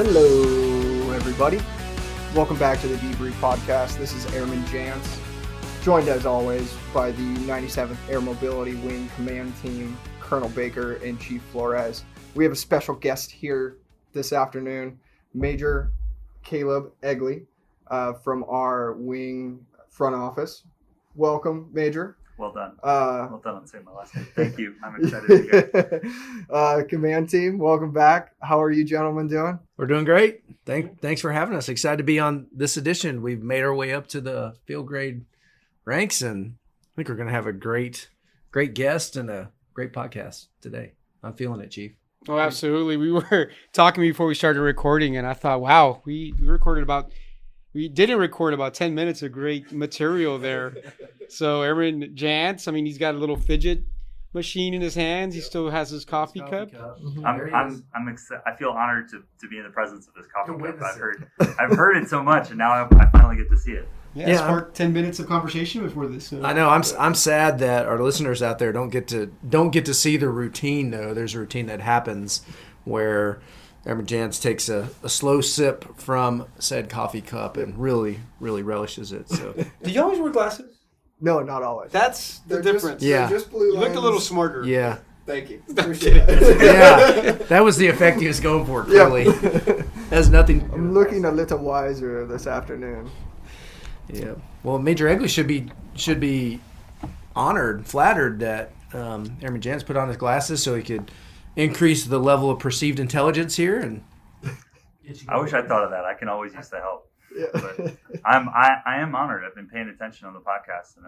Hello, everybody. Welcome back to the Debrief podcast. This is Airman Jance, joined as always by the 97th Air Mobility Wing Command Team, Colonel Baker and Chief Flores. We have a special guest here this afternoon, Major Caleb Egli from our wing front office. Welcome, Major. Well done. Well done on saying my last name. Thank you. I'm excited to go. Command team, welcome back. How are you gentlemen doing? We're doing great. Thanks for having us. Excited to be on this edition. We've made our way up to the field grade ranks, and I think we're going to have a great guest and a great podcast today. I'm feeling it, Chief. Oh, absolutely. We were talking before we started recording, and I thought, wow, we didn't record about 10 minutes of great material there. So Aaron Jance, I mean, he's got a little fidget machine in his hands. He still has his coffee cup. Mm-hmm. I'm excited. I feel honored to be in the presence of this coffee cup. I've heard it so much, and now I finally get to see it. Yeah, sparked 10 minutes of conversation before this. I know. I'm sad that our listeners out there don't get to see the routine though. There's a routine that happens where Aaron Jance takes a slow sip from said coffee cup and really relishes it. So, do you always wear glasses? No, not always. That's the difference. They're just blue You look a little smarter. Yeah. Thank you. Yeah, that was the effect he was going for. Clearly, has nothing. I'm looking a little wiser this afternoon. Yeah. Well, Major Egli should be honored, flattered that Airman Jance put on his glasses so he could increase the level of perceived intelligence here. And I wish I thought of that. I can always use the help. Yeah. But I am honored. I've been paying attention on the podcast, and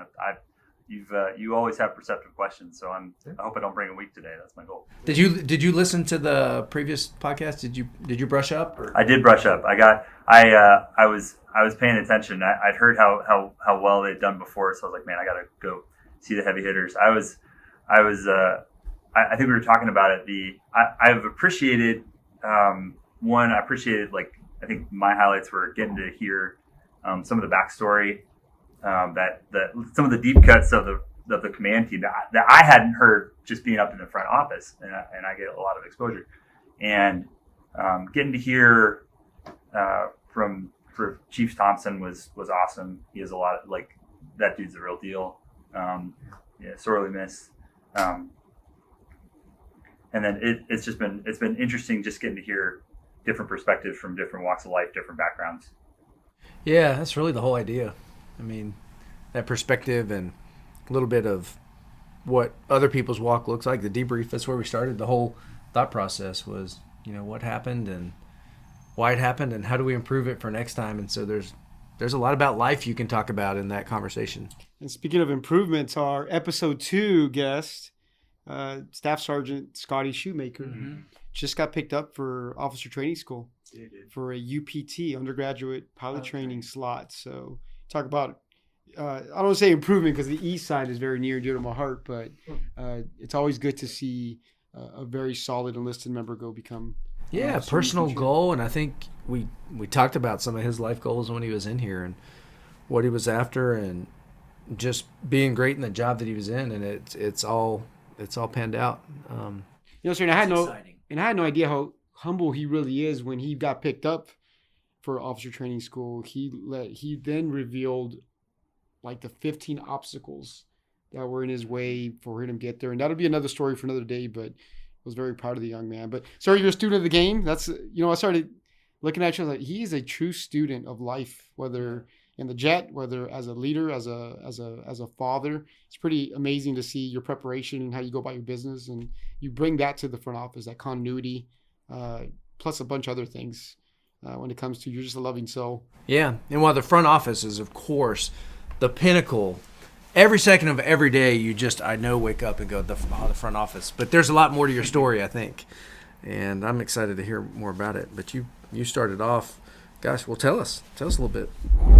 you always have perceptive questions. So I hope I don't bring a week today. That's my goal. Did you listen to the previous podcast? Did you brush up? Or? I did brush up. I was paying attention. I'd heard how well they'd done before, so I was like, man, I gotta go see the heavy hitters. I think we were talking about it. I've appreciated I think my highlights were getting to hear some of the backstory, some of the deep cuts of the command team that I hadn't heard just being up in the front office, and I get a lot of exposure, and getting to hear from Chief Thompson was awesome. He has a lot of, that dude's the real deal. Sorely missed. And then it's been interesting just getting to hear different perspectives from different walks of life, different backgrounds. Yeah, that's really the whole idea. I mean, that perspective and a little bit of what other people's walk looks like. The debrief, that's where we started. The whole thought process was, what happened and why it happened and how do we improve it for next time. And so there's a lot about life you can talk about in that conversation. And speaking of improvements, our episode 2 guest, Staff Sergeant Scotty Shoemaker, just got picked up for officer training school for a UPT, undergraduate pilot training slot. So talk about, I don't want to say improvement because the East side is very near and dear to my heart, but it's always good to see a very solid enlisted member go become personal goal. And I think we talked about some of his life goals when he was in here and what he was after and just being great in the job that he was in. And it's all panned out. Sir, and I had no idea how humble he really is when he got picked up for officer training school. He then revealed the 15 obstacles that were in his way for him to get there. And that'll be another story for another day, but I was very proud of the young man. But sir, you're a student of the game. That's, I started looking at you, I was like, he is a true student of life, whether in the jet, whether as a leader, as a father. It's pretty amazing to see your preparation and how you go about your business, and you bring that to the front office, that continuity, plus a bunch of other things when it comes to you're just a loving soul. Yeah, and while the front office is, of course, the pinnacle, every second of every day I know wake up and go the front office. But there's a lot more to your story, I think, and I'm excited to hear more about it. But you started off. Gosh, well, tell us a little bit.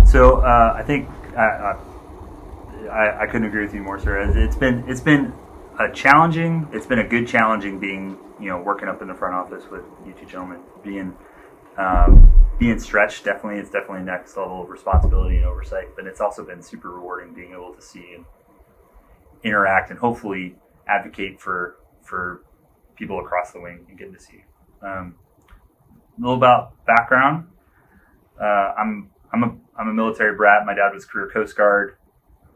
So I think I couldn't agree with you more, sir. It's been a good challenging being working up in the front office with you two gentlemen, being stretched. It's definitely next level of responsibility and oversight. But it's also been super rewarding being able to see and interact and hopefully advocate for people across the wing and getting to see. little about background. I'm a military brat. My dad was career Coast Guard.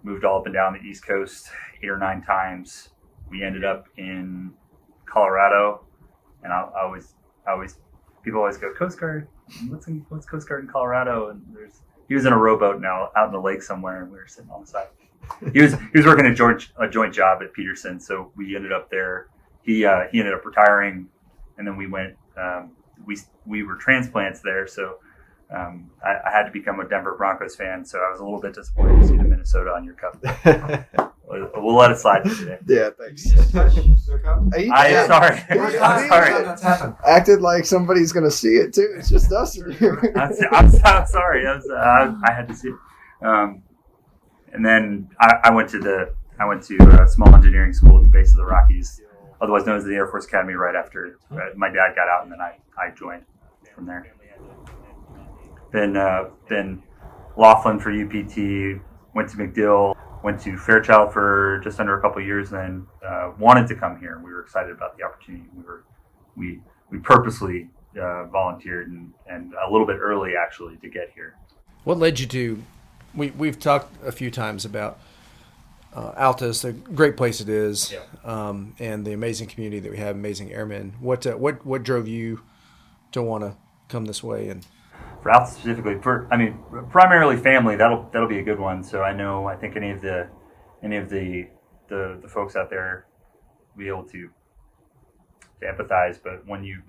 Moved all up and down the East Coast 8 or 9 times. We ended up in Colorado, and people always go, Coast Guard. What's Coast Guard in Colorado? And he was in a rowboat now out in the lake somewhere, and we were sitting on the side. He was working a joint job at Peterson, so we ended up there. He ended up retiring, and then we went. We were transplants there, so I had to become a Denver Broncos fan. So I was a little bit disappointed to see the Minnesota on your cup. We'll let it slide today. Yeah, thanks. I'm sorry. I'm sorry. That's happened. Acted like somebody's gonna see it too. It's just us in here. I'm sorry. I had to see it. And then I went to a small engineering school at the base of the Rockies, otherwise known as the Air Force Academy. Right after my dad got out, and then I joined from there. Then Laughlin for UPT. Went to McDill. Went to Fairchild for just under a couple of years, and then wanted to come here. We were excited about the opportunity. We purposely volunteered and a little bit early actually to get here. What led you to? We've talked a few times about Altus, the great place it is, and the amazing community that we have, amazing airmen. What drove you to want to come this way? And for Altus specifically, primarily family. That'll be a good one. So I think any of the folks out there will be able to empathize. But when you've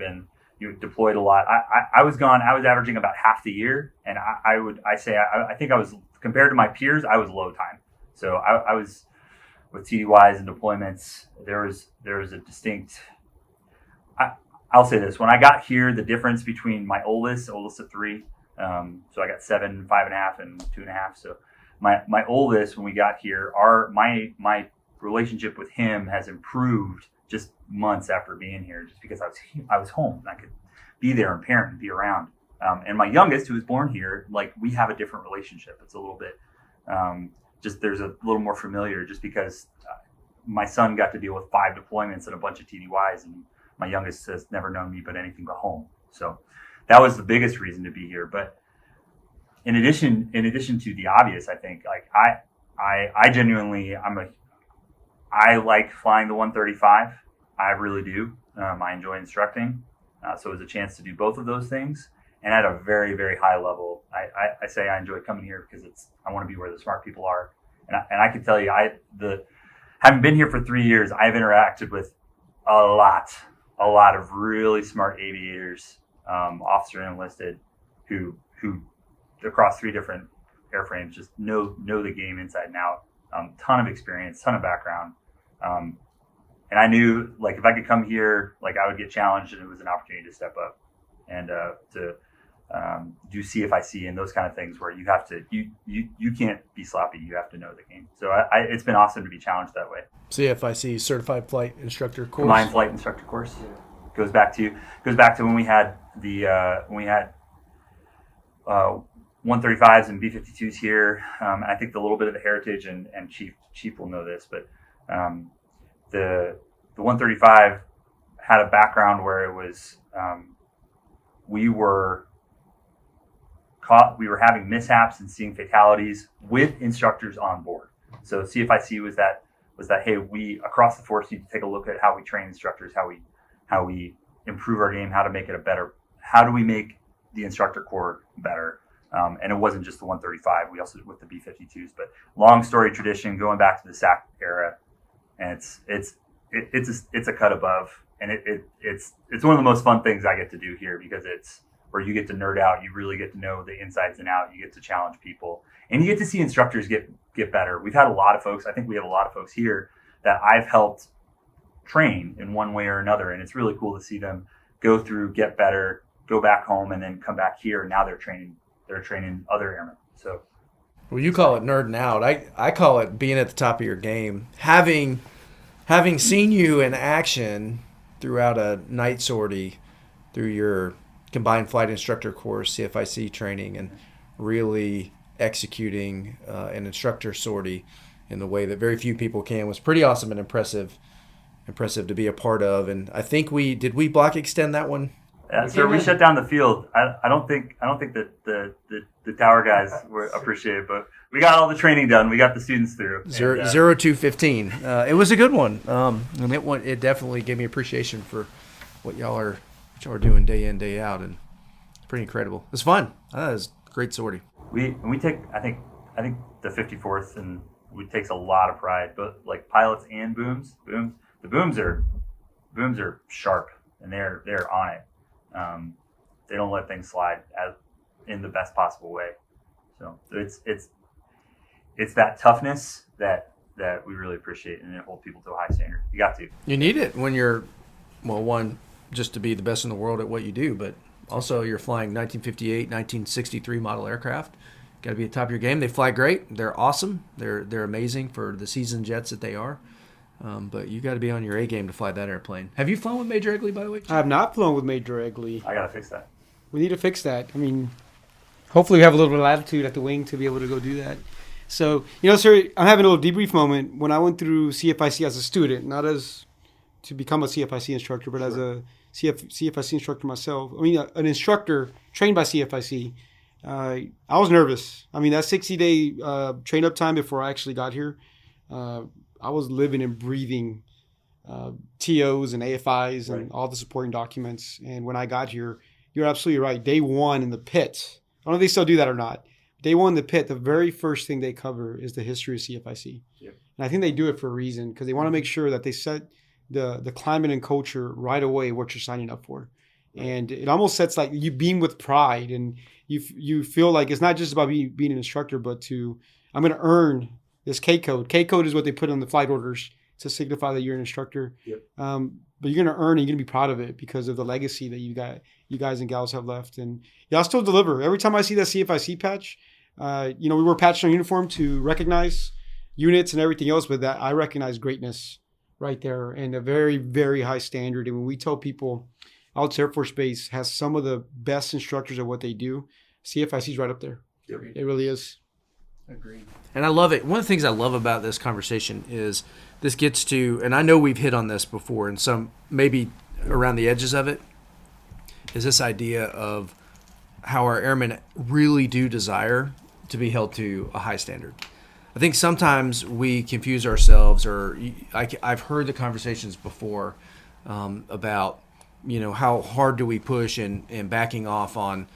deployed a lot, I was gone. I was averaging about half the year, and I think I was, compared to my peers, I was low time. So I was with TDYs and deployments. There was a distinct. I'll say this: when I got here, the difference between my oldest of 3, so I got 7, 5.5, and 2.5. So my oldest, when we got here, my relationship with him has improved just months after being here, just because I was home and I could be there and parent and be around. And my youngest, who was born here, like, we have a different relationship. It's a little bit there's a little more familiar, just because my son got to deal with 5 deployments and a bunch of TDYs, and my youngest has never known me but anything but home. So that was the biggest reason to be here. But in addition to the obvious, I think, like, I genuinely, I like flying the 135. I really do. I enjoy instructing. So it was a chance to do both of those things, and at a very, very high level. I say I enjoy coming here because I want to be where the smart people are. And I can tell you, having been here for 3 years, I've interacted with a lot of really smart aviators, officer and enlisted, who across 3 different airframes just know the game inside and out. Ton of experience, ton of background. And I knew, like, if I could come here, like, I would get challenged, and it was an opportunity to step up and to do CFIC and those kind of things where you have to, you can't be sloppy. You have to know the game. So it's been awesome to be challenged that way. CFIC, Certified Flight Instructor Course. Combined Flight Instructor Course. Yeah. Goes back to when we had 135s and B-52s here. And I think a little bit of the heritage, and Chief will know this, but the 135 had a background where it was we were having mishaps and seeing fatalities with instructors on board. So CFIC was that hey, we across the force need to take a look at how we train instructors, how we improve our game, how do we make the instructor corps better. And it wasn't just the 135. We also with the B-52s. But long story tradition, going back to the SAC era, and it's a cut above, and it's one of the most fun things I get to do here, because it's where you get to nerd out. You really get to know the insides and out. You get to challenge people, and you get to see instructors get better. We've had a lot of folks. I think we have a lot of folks here that I've helped train in one way or another, and it's really cool to see them go through, get better, go back home, and then come back here. And now they're training other airmen. So, well, you call it nerding out. I call it being at the top of your game. Having seen you in action throughout a night sortie, through your combined flight instructor course, CFIC training, and really executing an instructor sortie in the way that very few people can, was pretty awesome and impressive to be a part of. And I think did we block extend that one? Sir, we shut down the field. I don't think that the tower guys were appreciate it, but we got all the training done. We got the students through. 0215. It was a good one, and it definitely gave me appreciation for what y'all are doing day in, day out, and it's pretty incredible. It's fun. It was a great sortie. We take I think the 54th and we takes a lot of pride, but like pilots and booms. The booms are sharp and they're on it. They don't let things slide in the best possible way. So it's that toughness that we really appreciate, and it holds people to a high standard. You got to. You need it when you're, one, just to be the best in the world at what you do, but also you're flying 1958, 1963 model aircraft. Got to be at the top of your game. They fly great. They're awesome. They're amazing for the seasoned jets that they are. But you got to be on your A game to fly that airplane. Have you flown with Major Egli, by the way? I have not flown with Major Egli. I got to fix that. We need to fix that. I mean, hopefully we have a little bit of latitude at the wing to be able to go do that. So, sir, I'm having a little debrief moment. When I went through CFIC as a student, not as to become a CFIC instructor, but as a CFIC instructor myself. I mean, an instructor trained by CFIC. I was nervous. I mean, that 60-day train-up time before I actually got here, I was living and breathing TOs and AFIs and all the supporting documents. And when I got here, you're absolutely right. Day one in the pit, I don't know if they still do that or not. Day one in the pit, the very first thing they cover is the history of CFIC. Yep. And I think they do it for a reason, because they want to make sure that they set the climate and culture right away, what you're signing up for. Right. And it almost sets like you beam with pride, and you feel like it's not just about being an instructor, but I'm going to earn this K code. K code is what they put on the flight orders to signify that you're an instructor. Yep. But you're going to earn, and you're going to be proud of it because of the legacy that you guys and gals have left. And y'all still deliver. Every time I see that CFIC patch, we wear patches on uniform to recognize units and everything else, but that I recognize greatness right there and a very, very high standard. And when we tell people Altus Air Force Base has some of the best instructors at what they do, CFIC is right up there. Yep. It really is. Agreed. And I love it. One of the things I love about this conversation is this gets to, and I know we've hit on this before and some maybe around the edges of it, is this idea of how our airmen really do desire to be held to a high standard. I think sometimes we confuse ourselves, or I've heard the conversations before about, how hard do we push and backing off on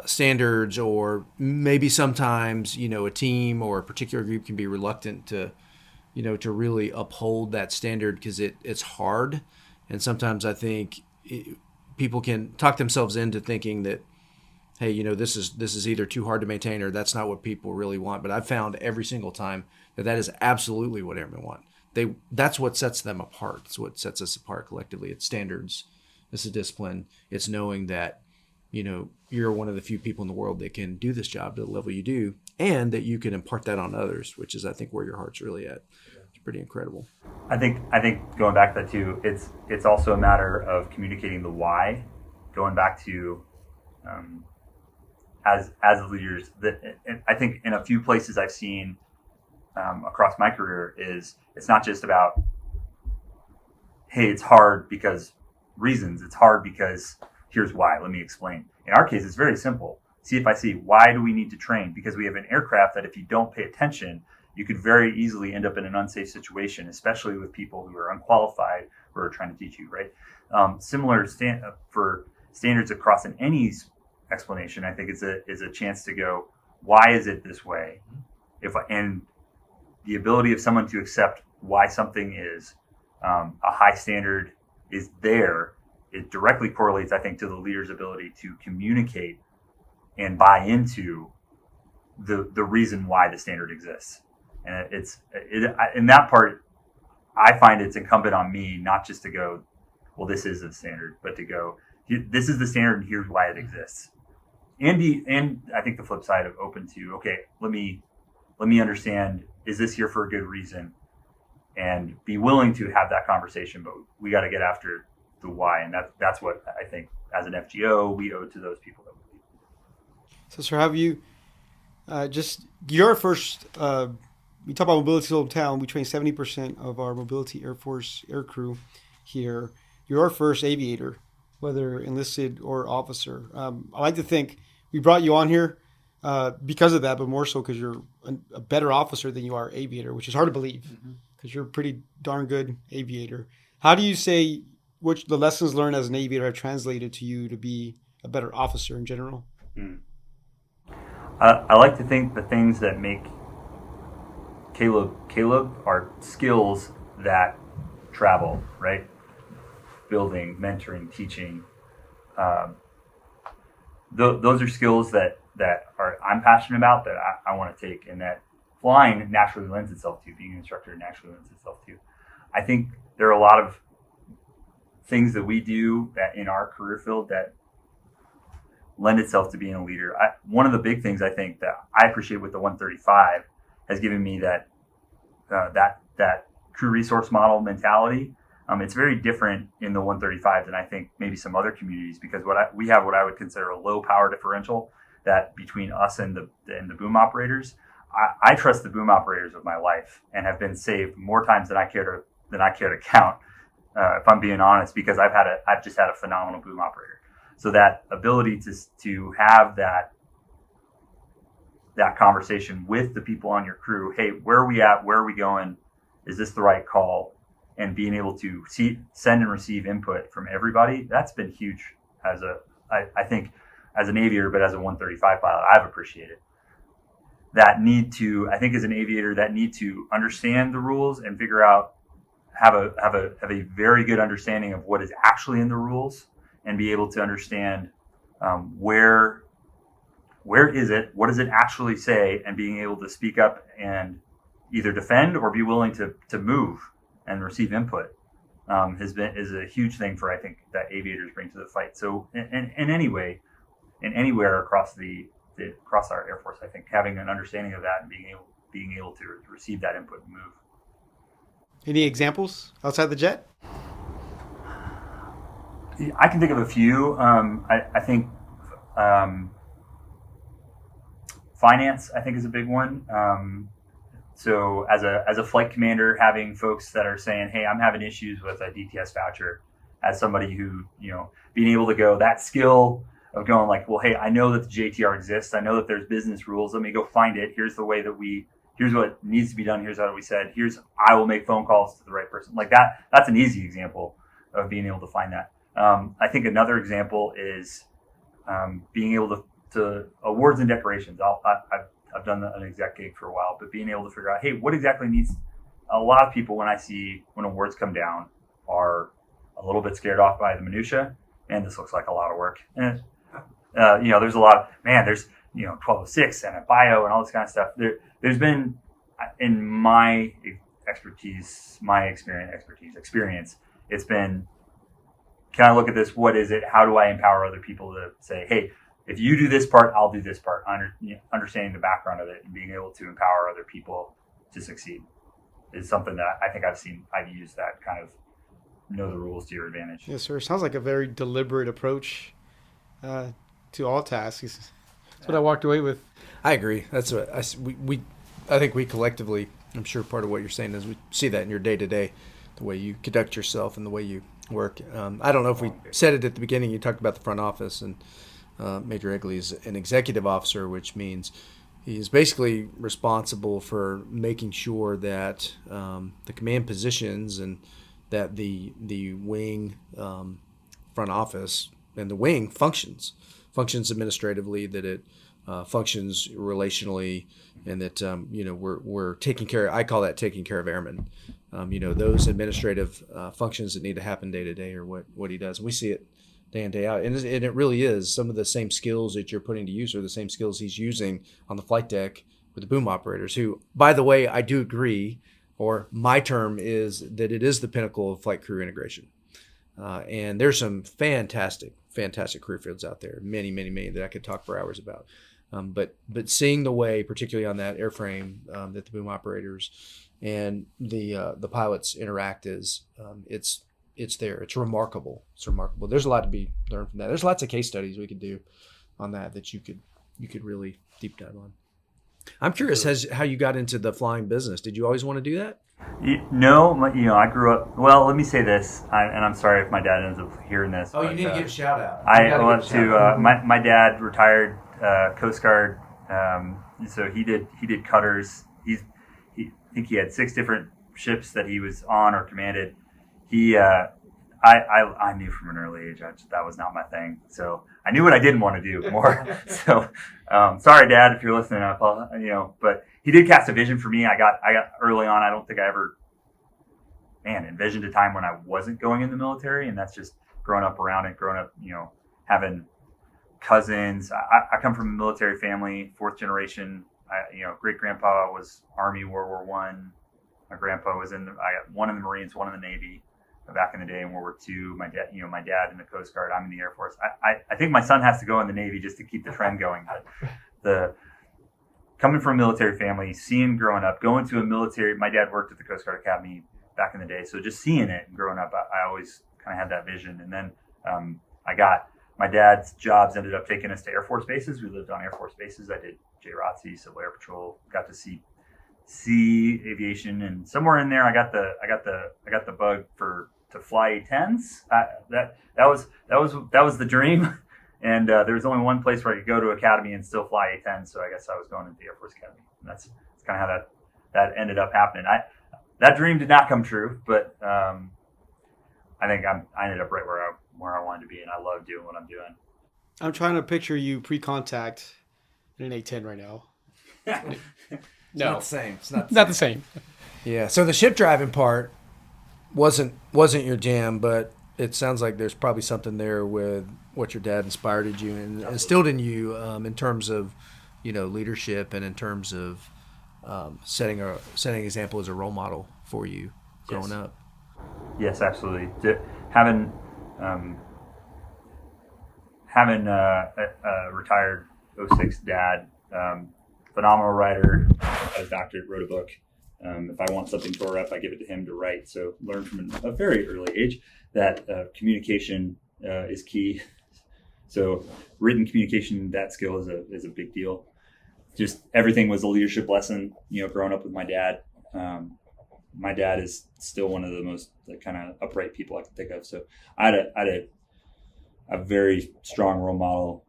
standards, or maybe sometimes, a team or a particular group can be reluctant to really uphold that standard because it's hard. And sometimes I think people can talk themselves into thinking that, hey, this is either too hard to maintain or that's not what people really want. But I've found every single time that is absolutely what airmen want. That's what sets them apart. It's what sets us apart collectively. It's standards. It's a discipline. It's knowing that, you're one of the few people in the world that can do this job to the level you do, and that you can impart that on others, which is, I think, where your heart's really at. It's pretty incredible. I think going back to that too, it's also a matter of communicating the why. Going back to as leaders, I think in a few places I've seen across my career is it's not just about, hey, it's hard because reasons. It's hard because here's why. Let me explain. In our case, it's very simple. CFIC, why do we need to train? Because we have an aircraft that if you don't pay attention, you could very easily end up in an unsafe situation, especially with people who are unqualified who are trying to teach you, right? Similar for standards across an NE's explanation, I think is a chance to go, why is it this way? And the ability of someone to accept why something is a high standard is there. It directly correlates, I think, to the leader's ability to communicate and buy into the reason why the standard exists. And in that part, I find it's incumbent on me not just to go, well, this is the standard, but to go, this is the standard and here's why it exists. And I think the flip side of open to, okay, let me understand, is this here for a good reason? And be willing to have that conversation, but we got to get after the why. And that's what I think as an FGO, we owe to those people that we lead. So, sir, have you your first, we talk about mobility hometown. We train 70% of our mobility Air Force air crew here. You're our first aviator whether enlisted or officer. I like to think we brought you on here because of that, but more so because you're a better officer than you are aviator, which is hard to believe because you're a pretty darn good aviator. How do you say which the lessons learned as an aviator have translated to you to be a better officer in general? I like to think the things that make Caleb are skills that travel, right? Building, mentoring, teaching. Those are skills that I'm passionate about, that I want to take, and that flying naturally lends itself to. Being an instructor naturally lends itself to. I think there are a lot of things that we do that in our career field that lend itself to being a leader. One of the big things I think that I appreciate with the 135 has given me that crew resource model mentality. It's very different in the 135 than I think maybe some other communities, because we have what I would consider a low power differential that between us and the boom operators. I trust the boom operators with my life and have been saved more times than I care to count. If I'm being honest, because I've just had a phenomenal boom operator. So that ability to have that conversation with the people on your crew, hey, where are we at? Where are we going? Is this the right call? And being able to send and receive input from everybody, that's been huge. I think as an aviator, but as a 135 pilot, I've appreciated that need to. I think as an aviator, that need to understand the rules and figure out, have a very good understanding of what is actually in the rules, and be able to understand where is it, what does it actually say, and being able to speak up and either defend or be willing to move and receive input is a huge thing for, I think, that aviators bring to the fight. So in anywhere across across our Air Force, I think having an understanding of that and being able to receive that input and move. Any examples outside the jet? I can think of a few. I think finance, I think, is a big one. So as a flight commander, having folks that are saying, hey, I'm having issues with a DTS voucher, as somebody who, being able to go, that skill of going like, well, hey, I know that the JTR exists. I know that there's business rules. Let me go find it. Here's the way that here's what needs to be done. Here's how we said, I will make phone calls to the right person. Like that. That's an easy example of being able to find that. I think another example is being able to awards and decorations. I've done an exec gig for a while, but being able to figure out, hey, what exactly needs. A lot of people, when awards come down, are a little bit scared off by the minutia. Man, this looks like a lot of work. And there's a lot of there's 1206 and a bio and all this kind of stuff. There's been, in my experience, it's been, can I look at this? What is it? How do I empower other people to say, hey, if you do this part, I'll do this part. Understanding the background of it and being able to empower other people to succeed is something that I think I've used that kind of know the rules to your advantage. Yes, sir. Sounds like a very deliberate approach to all tasks. That's what I walked away with. I agree. That's what I think we collectively, I'm sure part of what you're saying is we see that in your day-to-day, the way you conduct yourself and the way you work. I don't know if we said it at the beginning. You talked about the front office, and Major Egli is an executive officer, which means he's basically responsible for making sure that the command positions and that the wing front office and the wing functions administratively, that it functions relationally, and that we're taking care. I call that taking care of airmen. Those administrative functions that need to happen day to day are what he does. And we see it day in, day out. And it really is some of the same skills that you're putting to use are the same skills he's using on the flight deck with the boom operators, who, by the way, I do agree, or my term is that it is the pinnacle of flight crew integration. And there's some fantastic career fields out there, many, many, many that I could talk for hours about. But seeing the way, particularly on that airframe, that the boom operators and the pilots interact is, it's there. It's remarkable. There's a lot to be learned from that. There's lots of case studies we could do on that you could really deep dive on. I'm curious how you got into the flying business. Did you always want to do that? No, I grew up. Well, let me say this, and I'm sorry if my dad ends up hearing this. Oh, but, you need to give a shout out. I want to. My dad retired Coast Guard, so he did cutters. I think he had 6 different ships that he was on or commanded. I knew from an early age that was not my thing. So I knew what I didn't want to do more. So sorry, Dad, if you're listening. But he did cast a vision for me. I got early on. I don't think I ever, envisioned a time when I wasn't going in the military, and that's just growing up around it. Growing up, having cousins. I come from a military family, 4th generation. Great grandpa was Army, World War One. My grandpa was I got one in the Marines, one in the Navy. Back in the day in World War II, my dad in the Coast Guard, I'm in the Air Force. I think my son has to go in the Navy just to keep the trend going. But coming from a military family, seeing growing up, going to a military, my dad worked at the Coast Guard Academy back in the day. So just seeing it and growing up, I always kind of had that vision. And then my dad's jobs ended up taking us to Air Force bases. We lived on Air Force bases. I did JROTC, Civil Air Patrol, got to see aviation, and somewhere in there I got the bug to fly A-10s. That was the dream, and there was only one place where I could go to academy and still fly A-10s. So I guess I was going to the Air Force Academy, and that's kind of how that ended up happening. That dream did not come true, but I think I ended up right where I wanted to be, and I love doing what I'm doing. I'm trying to picture you pre-contact in an A-10 right now. No, not the same. It's not the same. Yeah. So the ship driving part wasn't your jam, but it sounds like there's probably something there with what your dad inspired you and instilled in you in terms of, leadership and in terms of setting an example as a role model for you growing up. Yes, absolutely. Having a retired 06 dad. Phenomenal writer, had a doctorate, wrote a book. If I want something tore up, I give it to him to write. So learn from a very early age that communication is key. So written communication, that skill is a big deal. Just everything was a leadership lesson. Growing up with my dad. My dad is still one of the most kind of upright people I can think of. So I had a very strong role model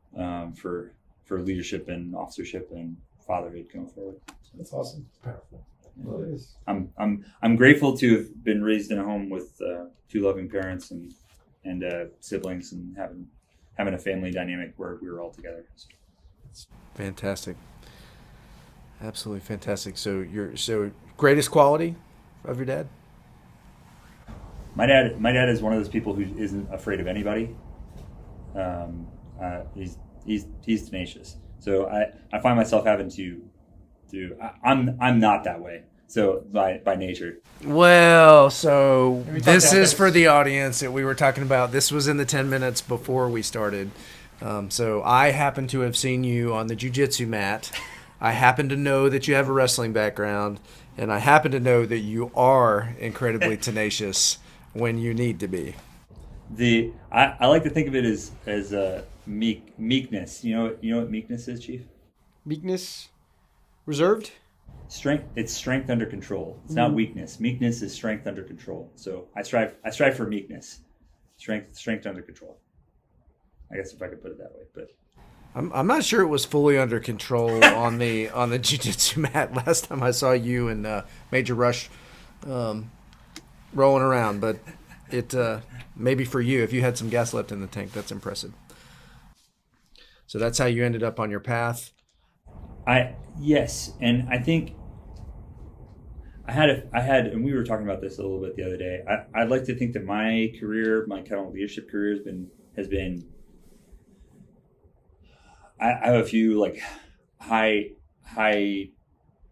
for leadership and officership and fatherhood going forward. So that's awesome. Powerful. Well, it is. I'm grateful to have been raised in a home with 2 loving parents and siblings, and having a family dynamic where we were all together. So. Fantastic. Absolutely fantastic. So greatest quality of your dad? My dad is one of those people who isn't afraid of anybody. He's tenacious. So I find myself having to I'm not that way. So by nature. Well, so this is for the audience that we were talking about. This was in the 10 minutes before we started. So I happen to have seen you on the jiu-jitsu mat. I happen to know that you have a wrestling background, and I happen to know that you are incredibly tenacious when you need to be. I like to think of it as meekness. You know what meekness is, Chief? Meekness, reserved. Strength. It's strength under control. It's not weakness. Meekness is strength under control. So I strive for meekness, strength under control. I guess if I could put it that way, but. I'm not sure it was fully under control on the jiu-jitsu mat last time I saw you and Major Rush rolling around, but it maybe for you, if you had some gas left in the tank, that's impressive. So that's how you ended up on your path. Yes, and I think I had, and we were talking about this a little bit the other day. I'd like to think that my career, my kind of leadership career, has been. I have a few like high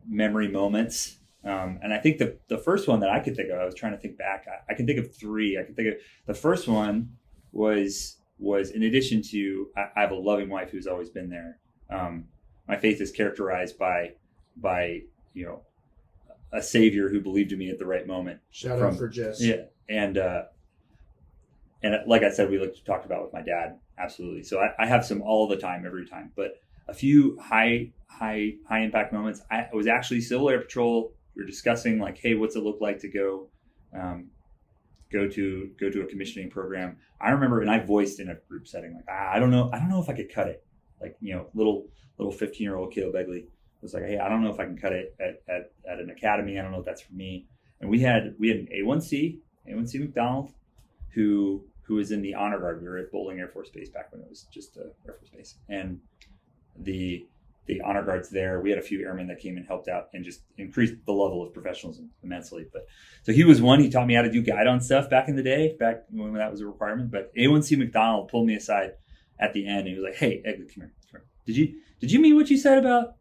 memory moments, and I think the first one that I could think of, I was trying to think back. I can think of 3. I can think of the first one was in addition to I have a loving wife who's always been there. My faith is characterized by a savior who believed in me at the right moment. Shout out for Jess. Yeah, and like I said, we talked about with my dad. Absolutely. So I have some all the time, every time. But a few high impact moments. I was actually Civil Air Patrol. We were discussing like, hey, what's it look like to go to a commissioning program. I remember, and I voiced in a group setting, like, I don't know if I could cut it. Like, little 15-year-old Caleb Egli was like, hey, I don't know if I can cut it at an academy. I don't know if that's for me. And we had an A1C McDonald, who was in the honor guard. We were at Bowling Air Force Base back when it was just Air Force Base, and the honor guards there. We had a few airmen that came and helped out and just increased the level of professionalism immensely. But so he was one. He taught me how to do guide on stuff back in the day, back when that was a requirement. But A1C McDonald pulled me aside at the end. And he was like, "Hey, Egli, come here. Did you mean what you said about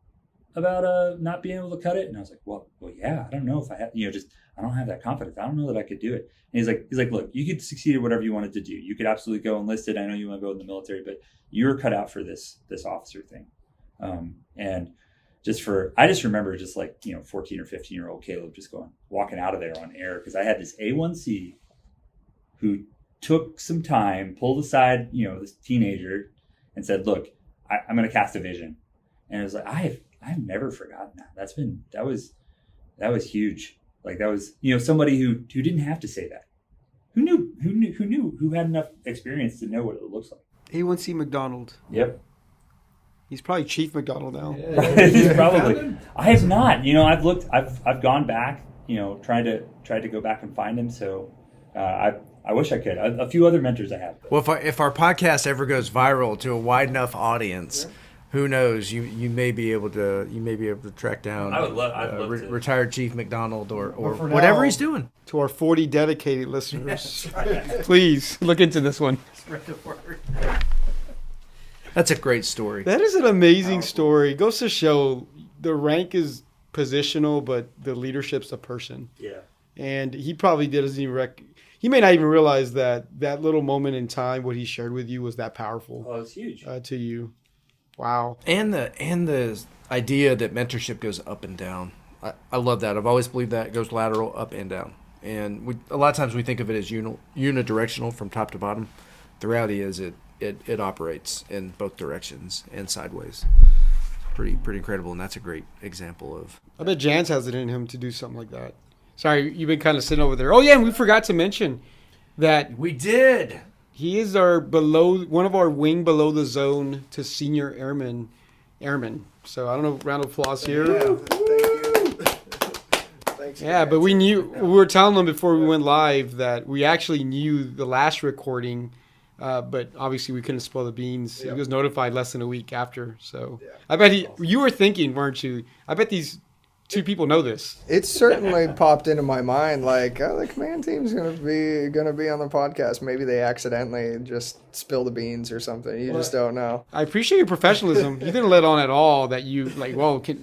not being able to cut it?" And I was like, well, yeah. I don't know if I have, I don't have that confidence. I don't know that I could do it. And he's like, look, you could succeed at whatever you wanted to do. You could absolutely go enlisted. I know you want to go in the military, but you're cut out for this officer thing. And I just remember just like, 14 or 15-year-old Caleb just walking out of there on air, because I had this A1C who took some time, pulled aside, this teenager and said, look, I'm going to cast a vision. And it was like, I've never forgotten that. That was huge. Like that was, somebody who didn't have to say that. Who had enough experience to know what it looks like. A1C McDonald. Yep. He's probably Chief McDonald now. He's probably. I have not. I've looked. I've gone back. Tried to go back and find him. So I wish I could. A few other mentors I have. But. Well, if our podcast ever goes viral to a wide enough audience, who knows? You may be able to track down. I'd love to. Retired Chief McDonald or now, whatever he's doing. To our 40 dedicated listeners, please look into this one. Spread the word. That's a great story. That is an amazing story. Goes to show the rank is positional, but the leadership's a person. Yeah. And he probably doesn't even he may not even realize that little moment in time, what he shared with you, was that powerful. Oh, it's huge. To you. Wow. And the idea that mentorship goes up and down. I love that. I've always believed that it goes lateral, up and down. And a lot of times we think of it as unidirectional from top to bottom. The reality is it operates in both directions and sideways. Pretty incredible, and that's a great example of. I bet Jans has it in him to do something like that. Sorry, you've been kind of sitting over there. Oh yeah, and we forgot to mention that we did. He is one of our wing below the zone to senior airmen. So I don't know, round of applause here. Yeah, thank you. Thanks. Yeah, but we were telling them before we went live that we actually knew the last recording. But obviously we couldn't spill the beans. Yep. He was notified less than a week after. So yeah. I bet you were thinking, weren't you? I bet these two people know this. It's certainly popped into my mind, like, the command team's gonna be on the podcast. Maybe they accidentally just spill the beans or something. You just don't know. I appreciate your professionalism. You didn't let on at all that you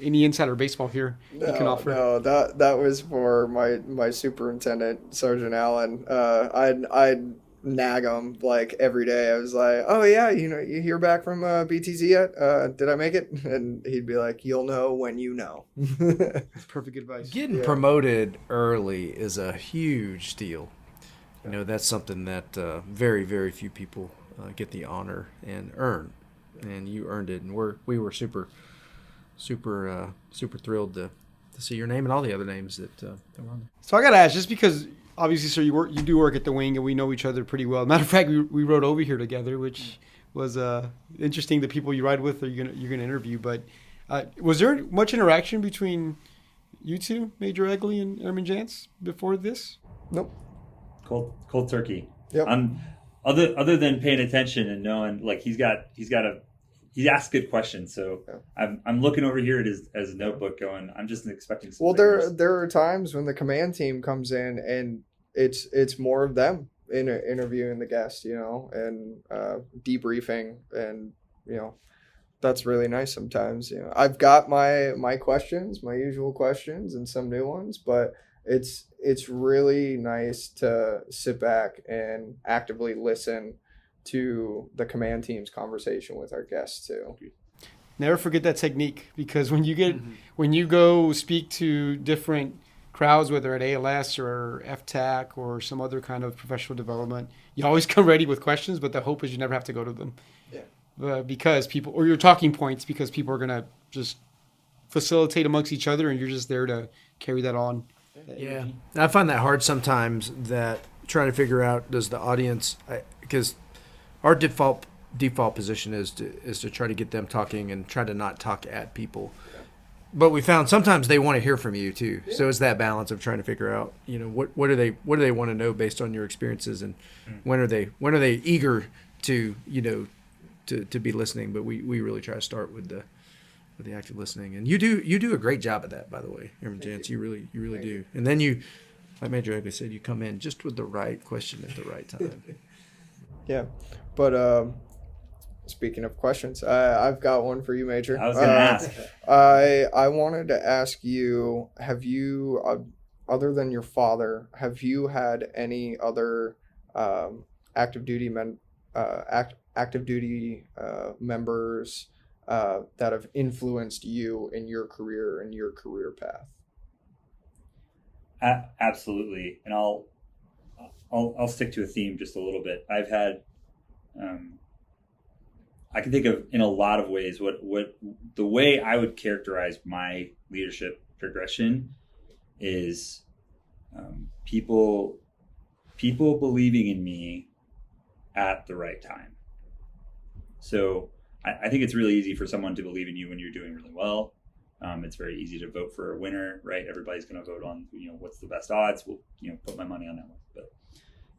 any insider baseball here you can offer. No, that was for my superintendent, Sergeant Allen. I'd nag him like every day. I was like, oh yeah, you hear back from BTZ yet? Did I make it? And he'd be like, you'll know when you know. That's perfect advice. Getting promoted early is a huge deal. That's something that very, very few people get the honor and earn, and you earned it. And we were super thrilled to see your name and all the other names that were on there. So I got to ask, just because obviously, sir, you do work at the wing, and we know each other pretty well. Matter of fact, we rode over here together, which was interesting. The people you ride with, you're gonna interview. But was there much interaction between you two, Major Egli and Airman Jantz, before this? Nope. Cold turkey. Yep. Other than paying attention and knowing, like, he asks good questions. So yeah. I'm looking over here at his notebook going, I'm just expecting some. Well, there are times when the command team comes in and it's more of them interviewing the guest, and debriefing, and that's really nice sometimes. I've got my questions, my usual questions, and some new ones, but it's really nice to sit back and actively listen to the command team's conversation with our guests too. Never forget that technique, because when you go speak to different crowds, whether at ALS or FTAC or some other kind of professional development, you always come ready with questions, but the hope is you never have to go to them. Yeah. because people, or your talking points, because people are gonna just facilitate amongst each other, and you're just there to carry that on. Yeah, I find that hard sometimes. That trying to figure out, does the audience, because our default position is to try to get them talking and try to not talk at people. But we found sometimes they want to hear from you too. Yeah. So it's that balance of trying to figure out, what do they want to know based on your experiences, and when are they eager to to be listening. But we really try to start with the active listening, and you do a great job of that, by the way, Jance. You really do. And then you, like Major Egli said, you come in just with the right question at the right time. Yeah, but speaking of questions, I've got one for you, Major. I was going to ask. I wanted to ask you, have you, other than your father, have you had any other active duty members that have influenced you in your career and your career path? Absolutely, and I'll stick to a theme just a little bit. I've had, I can think of in a lot of ways what the way I would characterize my leadership progression is people believing in me at the right time. So I think it's really easy for someone to believe in you when you're doing really well. It's very easy to vote for a winner, right? Everybody's going to vote on, what's the best odds. We'll, put my money on that one. But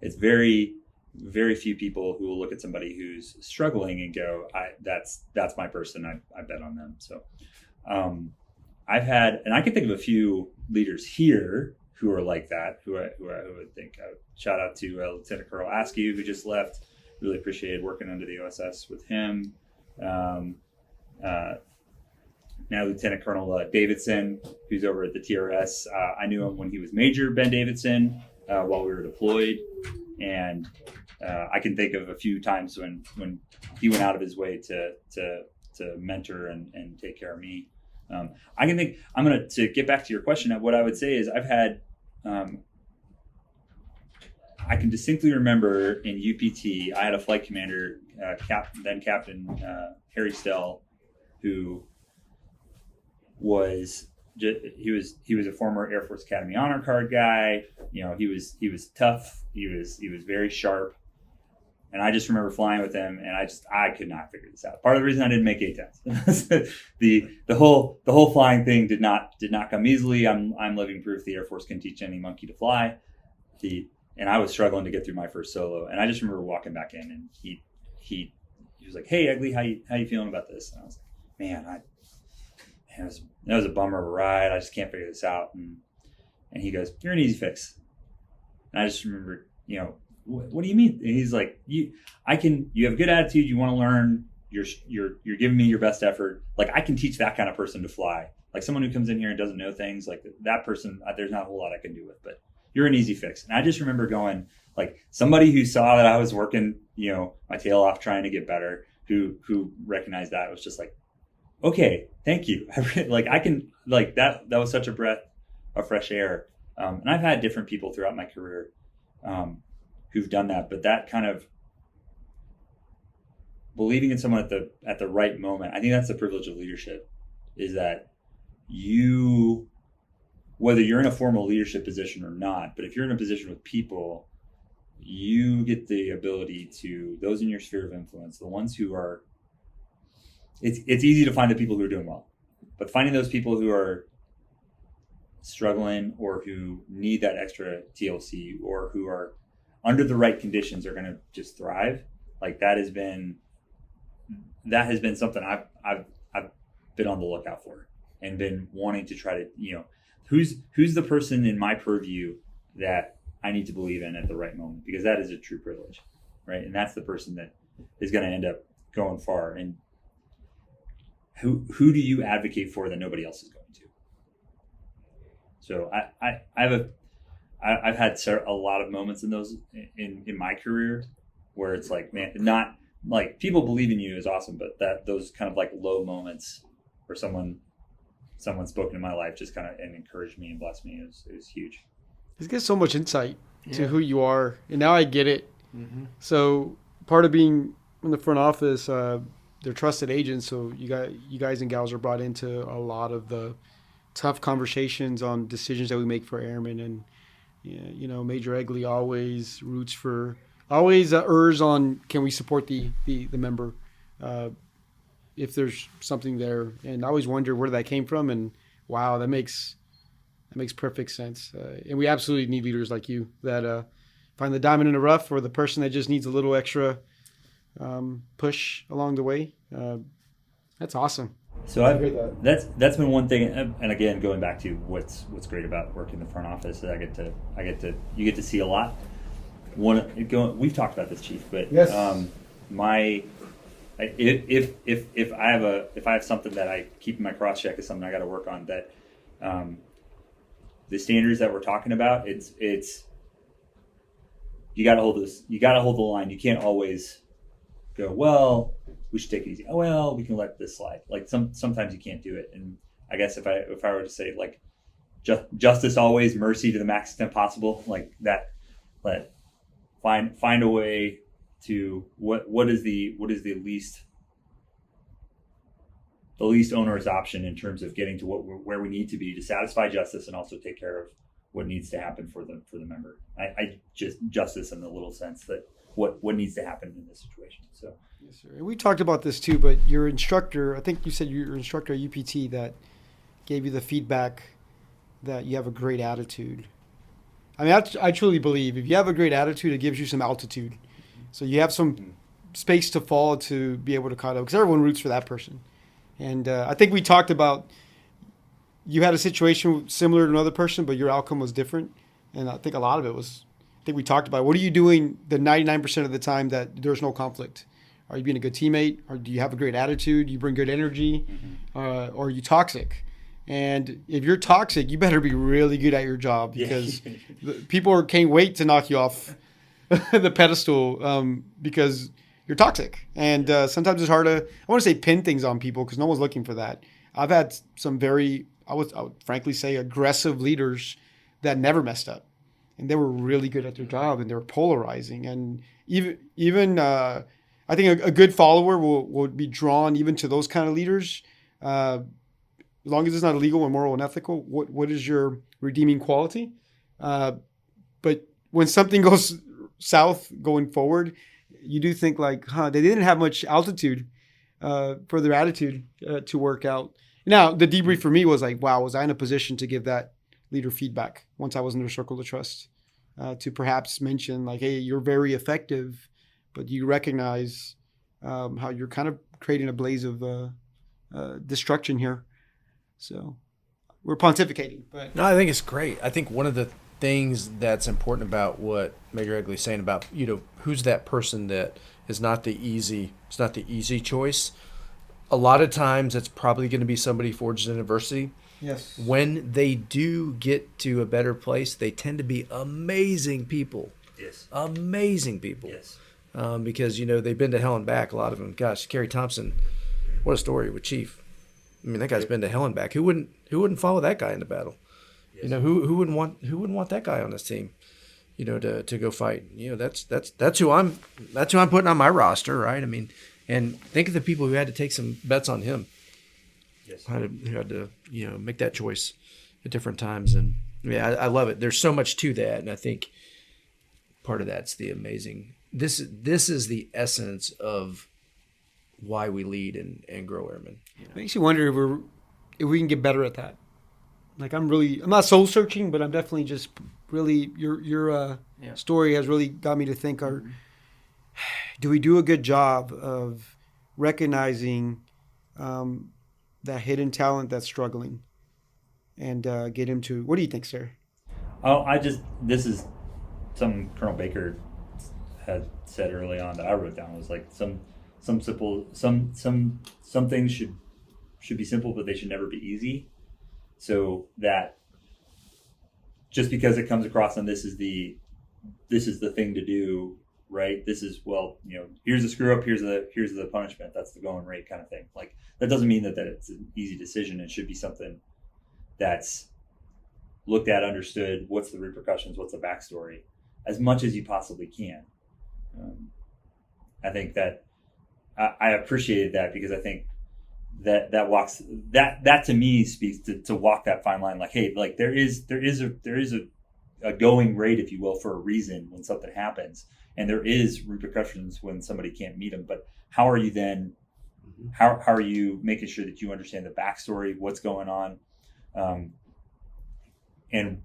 it's very, very few people who will look at somebody who's struggling and go, that's my person. I bet on them. So I've had, and I can think of a few leaders here who are like that, who I would think. Shout out to Lieutenant Colonel Askew, who just left. Really appreciated working under the OSS with him. Now Lieutenant Colonel Davidson, who's over at the TRS. I knew him when he was Major Ben Davidson while we were deployed, and I can think of a few times when he went out of his way to mentor and take care of me. I can think, to get back to your question, what I would say is I've had, I can distinctly remember in UPT, I had a flight commander, then Captain Harry Stell, who was he was a former Air Force Academy Honor Card guy. He was tough. He was very sharp. And I just remember flying with him, and I could not figure this out. Part of the reason I didn't make A-10s, the whole flying thing did not come easily. I'm living proof the Air Force can teach any monkey to fly. And I was struggling to get through my first solo, and I just remember walking back in, and he was like, "Hey, Egli, how you feeling about this?" And I was like, "Man, that was a bummer of a ride. I just can't figure this out." And he goes, "You're an easy fix." And I just remember, what do you mean? And he's like, you have a good attitude. You want to learn. You're giving me your best effort. Like, I can teach that kind of person to fly. Like, someone who comes in here and doesn't know things, like that person, there's not a whole lot I can do with, but you're an easy fix. And I just remember going, like, somebody who saw that I was working, my tail off trying to get better, who recognized that, was just like, okay, thank you. I can, like, that was such a breath of fresh air. And I've had different people throughout my career who've done that, but that kind of believing in someone at the right moment, I think that's the privilege of leadership, is that whether you're in a formal leadership position or not, but if you're in a position with people, you get the ability to, those in your sphere of influence, the ones who are, it's easy to find the people who are doing well, but finding those people who are struggling or who need that extra TLC or who are under the right conditions are going to just thrive. Like, that has been something I've been on the lookout for and been wanting to try to, who's the person in my purview that I need to believe in at the right moment, because that is a true privilege, right? And that's the person that is going to end up going far. And who do you advocate for that nobody else is going to? So I've had a lot of moments in those in my career where it's like, man, not like, people believe in you is awesome, but those kind of like low moments where someone spoken in my life just kind of and encouraged me and blessed me is huge. This gives so much insight to who you are, and now I get it. Mm-hmm. So part of being in the front office, they're trusted agents. So you guys and gals are brought into a lot of the tough conversations on decisions that we make for airmen. And you know, Major Egli always errs on, can we support the member if there's something there. And I always wonder where that came from. And wow, that makes perfect sense. And we absolutely need leaders like you that find the diamond in the rough, or the person that just needs a little extra push along the way. That's awesome. So that's been one thing, and again, going back to what's great about working in the front office, is you get to see a lot. We've talked about this, Chief, but yes. If I have something that I keep in my cross check is something I got to work on, that the standards that we're talking about, it's you got to hold the line. You can't always go, well, we should take it easy. Oh, well, we can let this slide. Like sometimes you can't do it. And I guess if I were to say, like, justice always, mercy to the max extent possible, like that, find a way to what is the least onerous option in terms of getting to where we need to be to satisfy justice and also take care of what needs to happen for the member. I just justice in the little sense that what needs to happen in this situation. So yes, sir. And we talked about this too, but your instructor, I think you said your instructor at UPT that gave you the feedback that you have a great attitude. I mean, I truly believe if you have a great attitude, it gives you some altitude. So you have some space to fall to be able to cut out, because everyone roots for that person. And I think we talked about, you had a situation similar to another person, but your outcome was different. And I think a lot of it was, I think we talked about, what are you doing the 99% of the time that there's no conflict? Are you being a good teammate? Or do you have a great attitude? Do you bring good energy? Or are you toxic? And if you're toxic, you better be really good at your job, because people can't wait to knock you off the pedestal because you're toxic. And sometimes it's hard to, I want to say, pin things on people because no one's looking for that. I've had some very, I would frankly say, aggressive leaders that never messed up. And they were really good at their job, and they were polarizing. And even I think a good follower will be drawn even to those kind of leaders. As long as it's not illegal and moral and ethical, what is your redeeming quality? But when something goes south going forward, you do think like, they didn't have much altitude for their attitude to work out. Now, the debrief for me was like, wow, was I in a position to give that leader feedback once I was in their circle of trust, to perhaps mention like, hey, you're very effective, but you recognize how you're kind of creating a blaze of destruction here. So we're pontificating. But no, I think it's great. I think one of the things that's important about what Major Egli is saying about, who's that person that is not the easy choice. A lot of times it's probably going to be somebody forged in adversity. yes, When they do get to a better place, they tend to be amazing people. yes, Amazing people. yes. Because, they've been to hell and back, a lot of them. Gosh, Kerry Thompson, what a story with Chief. I mean, that guy's been to hell and back. Who wouldn't follow that guy into battle? Yes. Who wouldn't want that guy on his team? To go fight. That's who I'm putting on my roster, right? I mean, and think of the people who had to take some bets on him. Yes. Who had to make that choice at different times, and I love it. There's so much to that, and I think part of that's the amazing. This is the essence of why we lead and grow airmen. makes you wonder if we can get better at that. Like I'm not soul searching, but I'm definitely just really your story has really got me to think: do we do a good job of recognizing that hidden talent that's struggling and get him to? What do you think, sir? Oh, this is something Colonel Baker had said early on that I wrote down. It was like some things should be simple, but they should never be easy. So that just because it comes across and this is the thing to do, right? This is, here's the screw up, here's the punishment, that's the going rate kind of thing. Like that doesn't mean that it's an easy decision. It should be something that's looked at, understood, what's the repercussions, what's the backstory, as much as you possibly can. I think that I appreciated that, because I think that walks that to me speaks to walk that fine line. Like, hey, like there is a going rate, if you will, for a reason when something happens, and there is repercussions when somebody can't meet them. But how are you then? How are you making sure that you understand the backstory, what's going on, and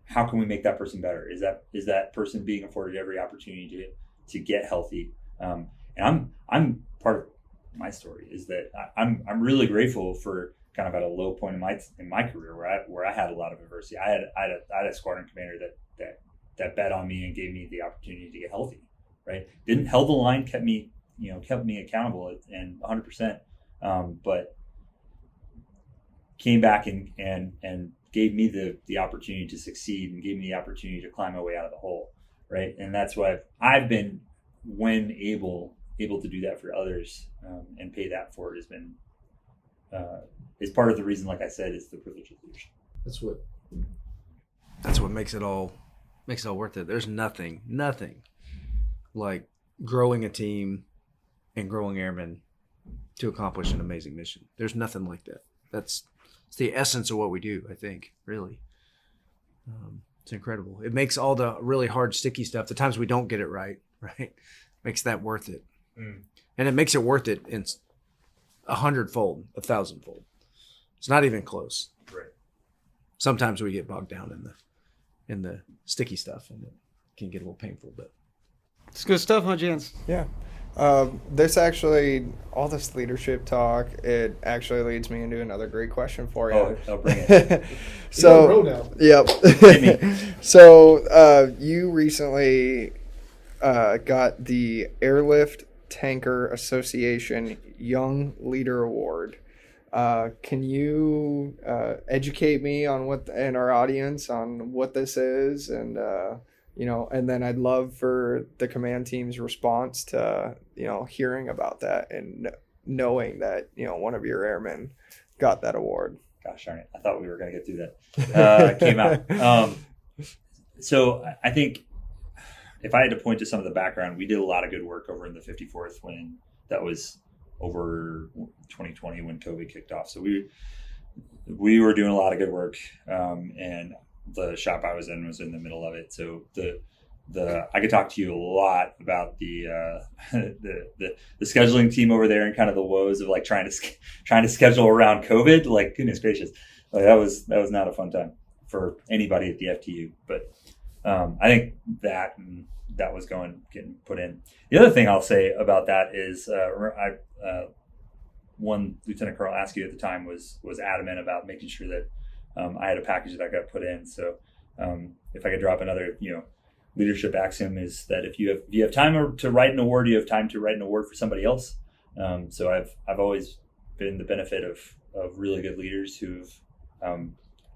how can we make that person better? Is that person being afforded every opportunity to get healthy? And I'm part of my story is that I'm really grateful for kind of at a low point in my career where I had a lot of adversity. I had a squadron commander that bet on me and gave me the opportunity to get healthy. Right? Didn't held the line, kept me accountable and 100%. But came back and gave me the opportunity to succeed and gave me the opportunity to climb my way out of the hole. Right? And that's why I've been, when able to do that for others, and pay that forward, has been is part of the reason, like I said, is the privilege of leadership. That's what makes it all worth it. There's nothing like growing a team and growing airmen to accomplish an amazing mission. There's nothing like that. It's the essence of what we do, I think, really. It's incredible. It makes all the really hard, sticky stuff, the times we don't get it right, makes that worth it. And it makes it worth it in 100-fold, 1,000-fold. It's not even close. Right. Sometimes we get bogged down in the sticky stuff, and it can get a little painful, but It's good stuff, huh, Jans? Yeah. All this leadership talk, it actually leads me into another great question for you. Oh, I'll bring it. So, yep. So, you recently got the Airlift Tanker Association Young Leader Award. Can you educate me on and our audience on what this is, and and then I'd love for the command team's response to hearing about that and knowing that one of your airmen got that award. Gosh darn it! I thought we were going to get through that. It came out. So I think if I had to point to some of the background, we did a lot of good work over in the 54th when that was over 2020 when COVID kicked off. So we were doing a lot of good work, and the shop I was in the middle of it. So I could talk to you a lot about the scheduling team over there and kind of the woes of like trying to schedule around COVID. Like, goodness gracious, like that was not a fun time for anybody at the FTU. But I think that was getting put in. The other thing I'll say about that is one Lieutenant Colonel Askew at the time was adamant about making sure that I had a package that got put in. So if I could drop another, leadership axiom is that if you have time to write an award, you have time to write an award for somebody else. So I've always been the benefit of really good leaders who've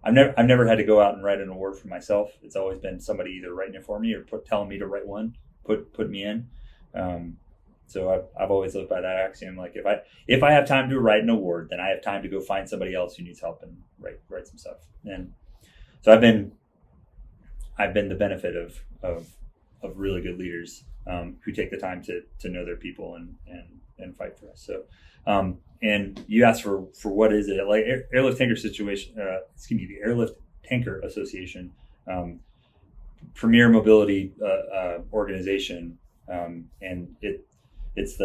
I've never had to go out and write an award for myself. It's always been somebody either writing it for me or telling me to write one, put me in. So I've always lived by that axiom. Like if I have time to write an award, then I have time to go find somebody else who needs help and write some stuff. And so I've been the benefit of really good leaders who take the time to know their people and fight for us. So and you asked for what is it like Airlift Tanker situation? The Airlift Tanker Association, premier mobility organization, and it was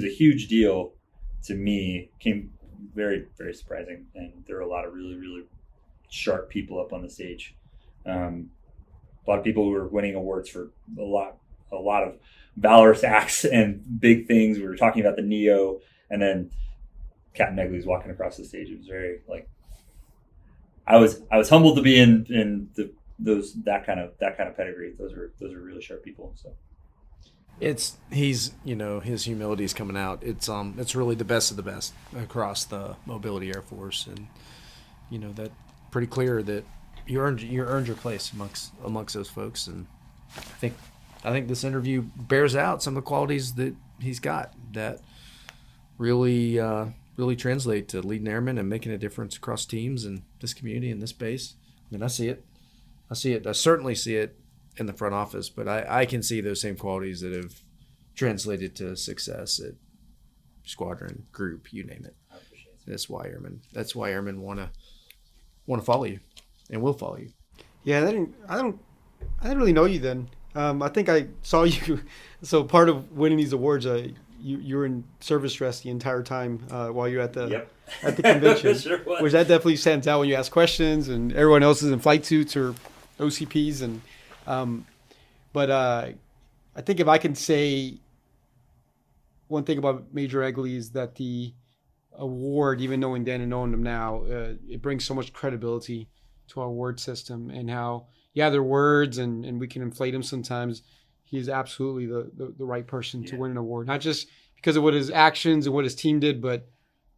a huge deal to me. Came very, very surprising, and there were a lot of really, really sharp people up on the stage. A lot of people who were winning awards for a lot of valorous acts and big things. We were talking about the Neo, and then Captain Egli was walking across the stage. It was very I was humbled to be in that kind of pedigree. Those are really sharp people. So his humility is coming out. It's really the best of the best across the Mobility Air Force, and that pretty clear that you earned your place amongst those folks. And I think this interview bears out some of the qualities that he's got that really translate to leading airmen and making a difference across teams and this community and this base. I mean, I see it. I certainly see it in the front office, but I can see those same qualities that have translated to success at squadron, group, you name it. That's why airmen want to follow you and will follow you. Yeah, I didn't really know you then. I think I saw you. So part of winning these awards, you were in service dress the entire time while you're at the convention, Sure was. which that definitely stands out when you ask questions, and everyone else is in flight suits or OCPs. But I think if I can say one thing about Major Egli is that the award, even knowing Dan and knowing him now, it brings so much credibility to our award system, and how they're words and we can inflate him sometimes. He is absolutely the right person to win an award, not just because of what his actions and what his team did, but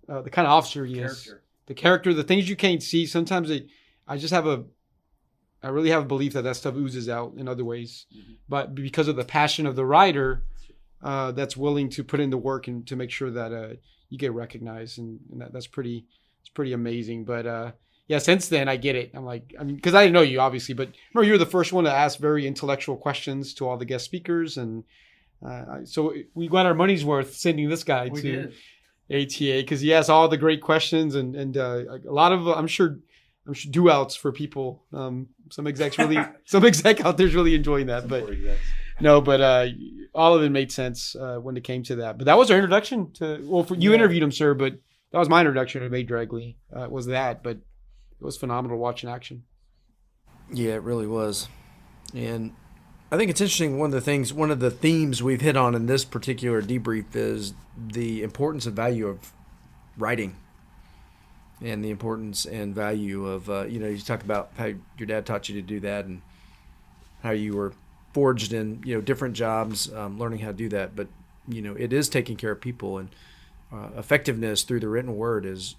the kind of officer he is. The character, the things you can't see. Sometimes I really have a belief that stuff oozes out in other ways, but because of the passion of the rider, that's willing to put in the work and to make sure that you get recognized, and it's pretty amazing. But since then I get it. Because I didn't know you obviously, but remember you were the first one to ask very intellectual questions to all the guest speakers, and so we got our money's worth sending this guy to ATA because he asked all the great questions and a lot of I'm sure do outs for people. Some exec out there's really enjoying that, but all of it made sense when it came to that. But that was our introduction to. You interviewed him, sir, but that was my introduction to Major Egli. Was that, but it was phenomenal to watch in action. Yeah, it really was. And I think it's interesting. One of the themes we've hit on in this particular debrief is the importance and value of writing, and the importance and value of you talk about how your dad taught you to do that, and how you were forged in different jobs, learning how to do that. But it is taking care of people, and effectiveness through the written word is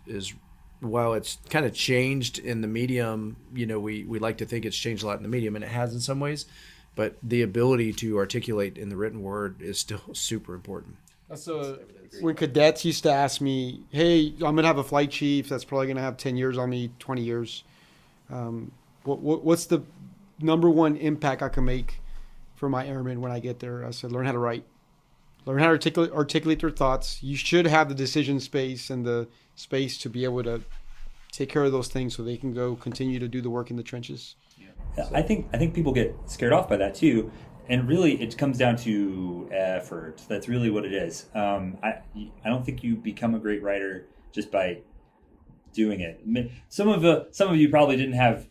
while it's kind of changed in the medium, we like to think it's changed a lot in the medium, and it has in some ways, but the ability to articulate in the written word is still super important. So when cadets used to ask me, hey, I'm going to have a flight chief that's probably going to have 10 years on me, 20 years. What's the number one impact I can make for my airmen when I get there? I said, learn how to write. Learn how to articulate their thoughts. You should have the decision space and the space to be able to take care of those things so they can go continue to do the work in the trenches. Yeah, so. I think people get scared off by that too. And really, it comes down to effort. That's really what it is. I don't think you become a great writer just by doing it. I mean, some of you probably didn't have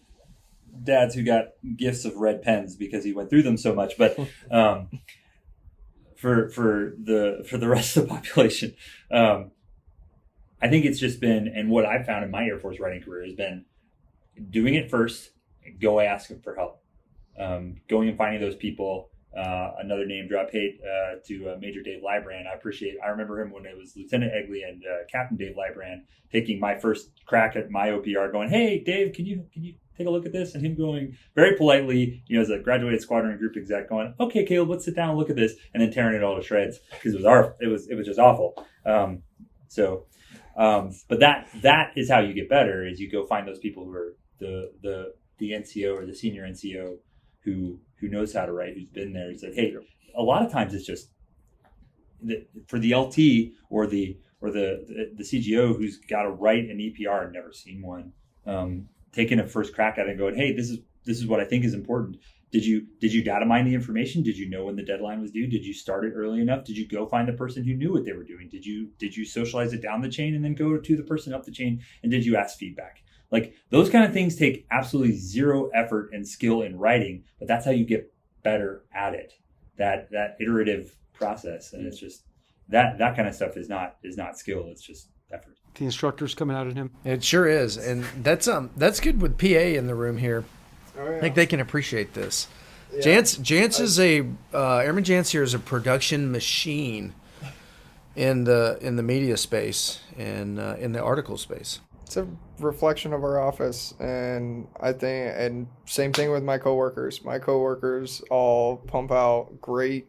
dads who got gifts of red pens because he went through them so much. But for the rest of the population, I think it's just been, and what I've found in my Air Force writing career has been doing it first. Go ask them for help. Going and finding those people. Another name drop, to Major Dave Lybrand. I remember him when it was Lieutenant Egli and Captain Dave Lybrand taking my first crack at my OPR, going, "Hey Dave, can you take a look at this?" And him going very politely, as a graduated squadron group exec, going, "Okay, Caleb, let's sit down and look at this," and then tearing it all to shreds because it was just awful. But that is how you get better. Is you go find those people who are the NCO or the senior NCO who knows how to write, who's been there. It's like, hey, a lot of times it's just for the LT or the CGO who's got to write an EPR and never seen one, taking a first crack at it and going, hey, this is what I think is important. Did you data mine the information? Did you know when the deadline was due? Did you start it early enough? Did you go find the person who knew what they were doing? Did you socialize it down the chain and then go to the person up the chain? And did you ask feedback? Like, those kind of things take absolutely zero effort and skill in writing, but that's how you get better at it. That iterative process, and it's just that kind of stuff is not skill. It's just effort. The instructor's coming out at him. It sure is, and that's good with PA in the room here. Oh, yeah. I think they can appreciate this. Yeah. Jance is Airman Jance here is a production machine in the media space and in the article space. It's a reflection of our office, and I think, and same thing with my coworkers. My coworkers all pump out great,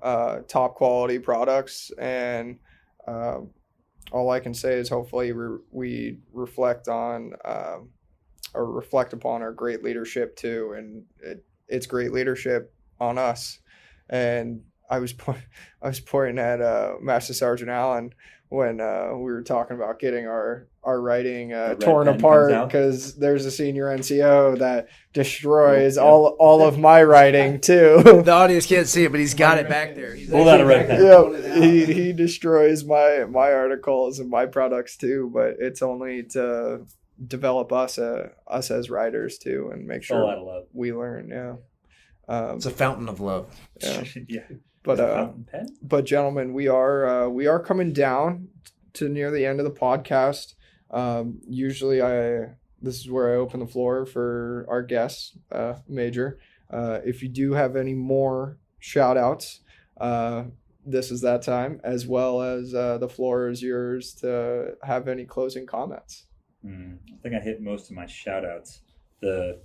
top quality products, and all I can say is hopefully we reflect on or reflect upon our great leadership too, and it's great leadership on us. And I was pointing at Master Sergeant Allen when we were talking about getting our writing torn apart because there's a senior NCO that destroys all of my writing too. The audience can't see it, but he's got it back there. Pull out a red pen. Yeah, he destroys my articles and my products too, but it's only to develop us as writers too and make sure we learn. Yeah, it's a fountain of love. Yeah. Yeah. But gentlemen, we are coming down to near the end of the podcast. Usually this is where I open the floor for our guests, Major. If you do have any more shout outs, this is that time, as well as the floor is yours to have any closing comments. I think I hit most of my shout outs. I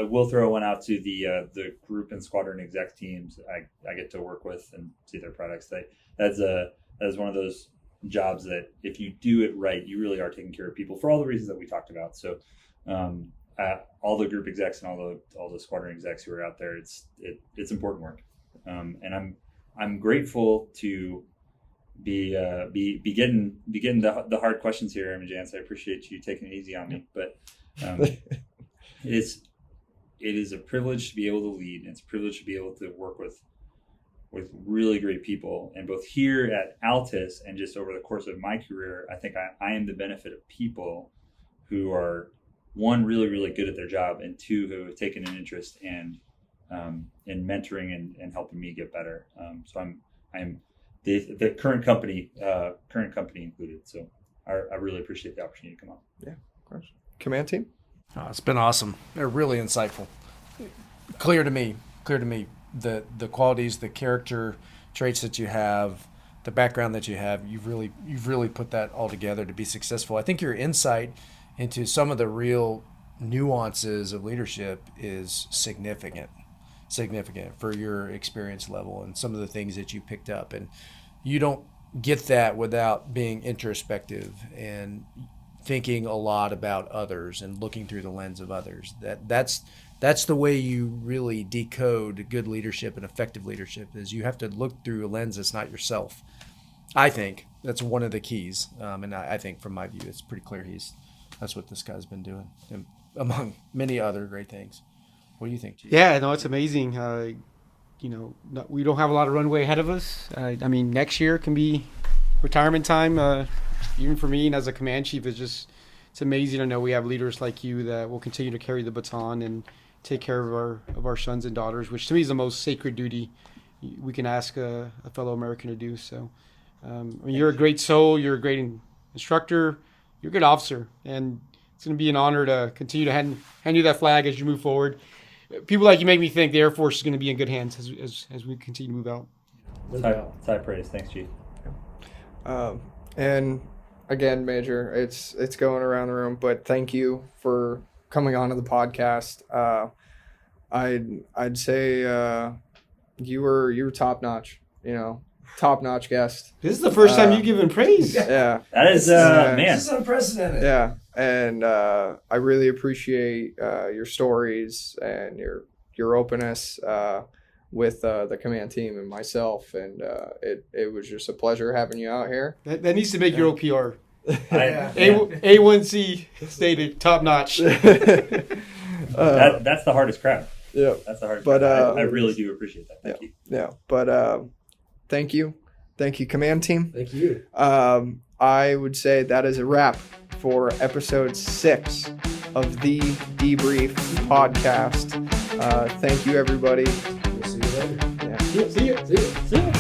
will throw one out to the group and squadron exec teams I get to work with and see their products. That's one of those jobs that if you do it right, you really are taking care of people for all the reasons that we talked about. So all the group execs and all the squadron execs who are out there, it's important work. And I'm grateful to be getting the hard questions here, Airman Jance. I appreciate you taking it easy on me, but it is a privilege to be able to lead, and it's a privilege to be able to work with really great people. And both here at Altus and just over the course of my career, I think I am the benefit of people who are, one, really, really good at their job, and two, who have taken an interest in mentoring and helping me get better. So I'm the current company included. So I really appreciate the opportunity to come on. Yeah, of course. Command team. Oh, it's been awesome. They're really insightful. Clear to me the qualities, the character traits that you have, the background that you have. You've really put that all together to be successful. I think your insight into some of the real nuances of leadership is significant for your experience level and some of the things that you picked up. And you don't get that without being introspective and thinking a lot about others and looking through the lens of others. That's the way you really decode good leadership and effective leadership, is you have to look through a lens that's not yourself. I think that's one of the keys. And I think from my view, it's pretty clear that's what this guy's been doing, and among many other great things. What do you think, Chief? Yeah, no, it's amazing. We don't have a lot of runway ahead of us. Next year can be retirement time. Even for me and as a command chief, it's amazing to know we have leaders like you that will continue to carry the baton and take care of our sons and daughters, which to me is the most sacred duty we can ask a fellow American to do. So you're a great soul, you're a great instructor, you're a good officer, and it's going to be an honor to continue to hand you that flag as you move forward. People like you make me think the Air Force is going to be in good hands as we continue to move out. It's high praise. Thanks, Chief. And again, Major, it's going around the room, but thank you for coming onto the podcast. I'd say you were top notch. Top notch guest. This is the first time you've given praise. Yeah, that is man. This is unprecedented. Yeah, and I really appreciate your stories and your openness with the command team and myself, and it was just a pleasure having you out here. That needs to make your OPR. A1C stated top notch. That's the hardest crowd. Yeah, that's the hardest. But I really do appreciate that. Thank you. Yeah, but thank you, command team. Thank you. I would say that is a wrap for episode 6 of the Debrief podcast. Thank you, everybody. We'll see you later. Yeah. See you.